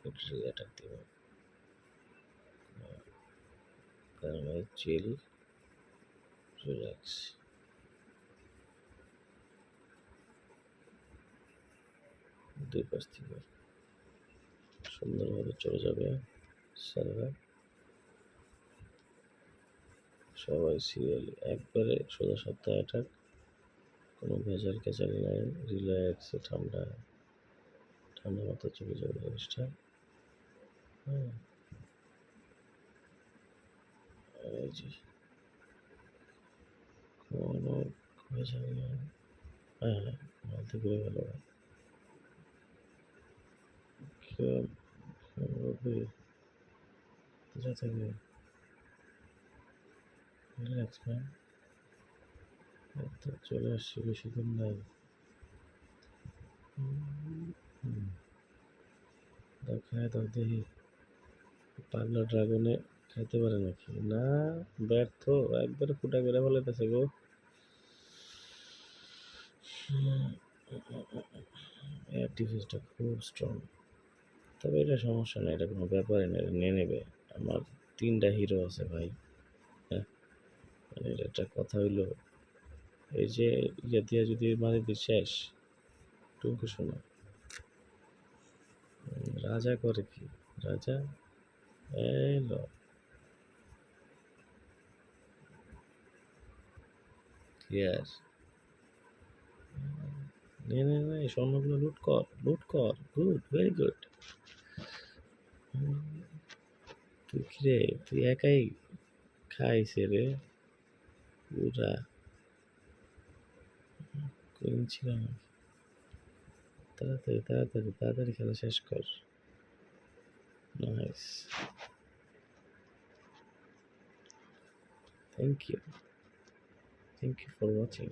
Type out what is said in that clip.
একটু অ্যাটাক দিব, কারণ চিল রিল্যাক্স। দুই পাশ থেকে সুন্দরভাবে চলে যাবে সারা, সবাই সিরিয়ালি একবারে সোজা সপ্তাহ অ্যাটাক, কোনো ভেজাল কেচাল নাই, রিল্যাক্সে ঠান্ডা ঠান্ডা মাথা চলে যাবে জিনিসটা। হ্যাঁ এই যে কোনো ভেজাল নাই। হ্যাঁ হ্যাঁ মাথা ঘুরে গেল, যা থাকবে রিল্যাক্স ম্যাম, তো চলে আসছি, বেশি দিন নাই। খায় দাও দেখি, পাগলা ড্রাগনে খাইতে পারে নাকি না, ব্যর্থ একবারে ফুটা করে ফেলাইতেছে গো। এয়ার ডিফেন্সটা খুব স্ট্রং, তবে এটা সমস্যা নেই, এটা কোনো ব্যাপারই না, এটা নিয়ে নেবে। আমার 3টা হিরো আছে ভাই। হ্যাঁ মানে এটা একটা কথা হইলো, এই যে ইয়ে দিয়ে যদি মারি দিই শেষ। টুকু শোনো, রাজা করে কি, রাজা এলো ক্লিয়ার, নে নে নে স্বর্ণগুলো লুট কর, লুট কর, গুড ভেরি গুড। তুই কিরে, তুই একাই খাইছে রে পুরা, কোন ছিল নাকি? তাড়াতাড়ি তাড়াতাড়ি তাড়াতাড়ি খেলা শেষ কর। Nice, thank you for watching.